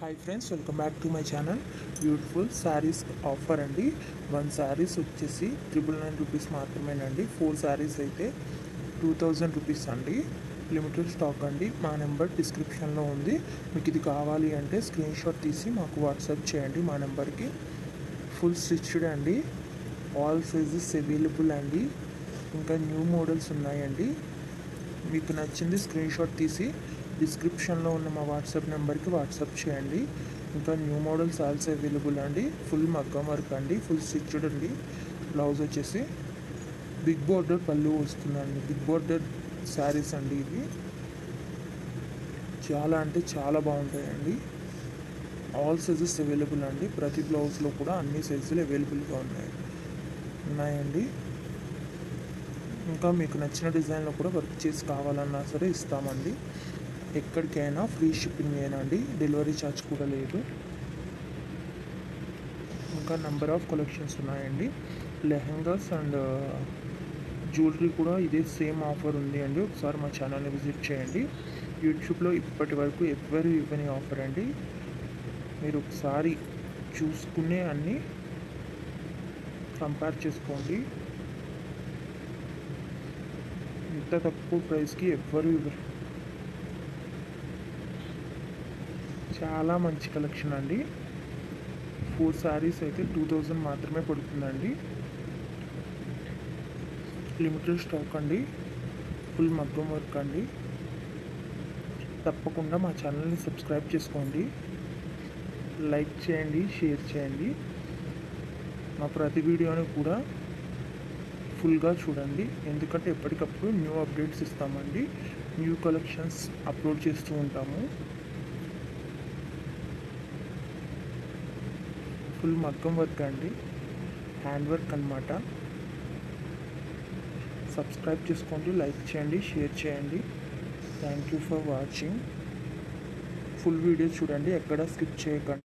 Hi friends, welcome back to my channel. Beautiful saris offer అండి. 1 శారీస్ వచ్చేసి 999 rupees మాత్రమేనండి. 4 శారీస్ అయితే 2000 రూపీస్ అండి. లిమిటెడ్ స్టాక్ అండి. మా నెంబర్ డిస్క్రిప్షన్లో ఉంది. మీకు ఇది కావాలి అంటే స్క్రీన్ షాట్ తీసి మాకు వాట్సాప్ చేయండి మా నెంబర్కి. ఫుల్ స్టిచ్డ్ అండి. ఆల్ సైజెస్ అవైలబుల్ అండి. ఇంకా న్యూ మోడల్స్ ఉన్నాయండి. మీకు నచ్చింది స్క్రీన్ షాట్ తీసి డిస్క్రిప్షన్లో ఉన్న మా వాట్సాప్ నెంబర్కి వాట్సాప్ చేయండి. ఇంకా న్యూ మోడల్స్ ఆల్సో అవైలబుల్ అండి. ఫుల్ మగ్గం వర్క్ అండి, ఫుల్ స్టిచ్డ్ అండి. బ్లౌజ్ వచ్చేసి బిగ్ బోర్డర్ పళ్ళు వస్తుందండి. బిగ్ బోర్డర్ శారీస్ అండి ఇవి. చాలా అంటే చాలా బాగుంటాయండి. ఆల్ సైజెస్ అవైలబుల్ అండి. ప్రతి బ్లౌజ్లో కూడా అన్ని సైజులు అవైలబుల్గా ఉన్నాయండి. ఇంకా మీకు నచ్చిన డిజైన్లో కూడా వర్క్ చేసి కావాలన్నా సరే ఇస్తామండి. ఎక్కడికైనా ఫ్రీ షిప్పింగ్ ఏనండి. డెలివరీ ఛార్జ్ కూడా లేదు. ఇంకా నెంబర్ ఆఫ్ కలెక్షన్స్ ఉన్నాయండి. లెహెంగాస్ అండ్ జ్యువెలరీ కూడా ఇదే సేమ్ ఆఫర్ ఉంది అండి. ఒకసారి మా ఛానల్ని విజిట్ చేయండి. యూట్యూబ్లో ఇప్పటి వరకు ఎవ్వరు ఇవ్వని ఆఫర్ అండి. మీరు ఒకసారి చూసుకునే అన్నీ కంపేర్ చేసుకోండి. ఇంత తక్కువ ప్రైస్కి ఎవ్వరు ఇవ్వరు. చాలా మంచి కలెక్షన్ అండి. 4 శారీస్ అయితే 2000 మాత్రమే పడుతుందండి. లిమిటెడ్ స్టాక్ అండి. ఫుల్ మగ్గం వర్క్ అండి. తప్పకుండా మా ఛానల్ని సబ్స్క్రైబ్ చేసుకోండి. లైక్ చేయండి, షేర్ చేయండి. మా ప్రతి వీడియోని కూడా ఫుల్గా చూడండి. ఎందుకంటే ఎప్పటికప్పుడు న్యూ అప్డేట్స్ ఇస్తామండి. న్యూ కలెక్షన్స్ అప్లోడ్ చేస్తూ ఉంటాము. ఫుల్ మగ్గం వర్క్ అండి, హ్యాండ్ వర్క్ అన్నమాట. సబ్స్క్రైబ్ చేసుకోండి, లైక్ చేయండి, షేర్ చేయండి. Thank you for watching. Full video చూడండి, ఎక్కడ స్కిప్ చేయకండి.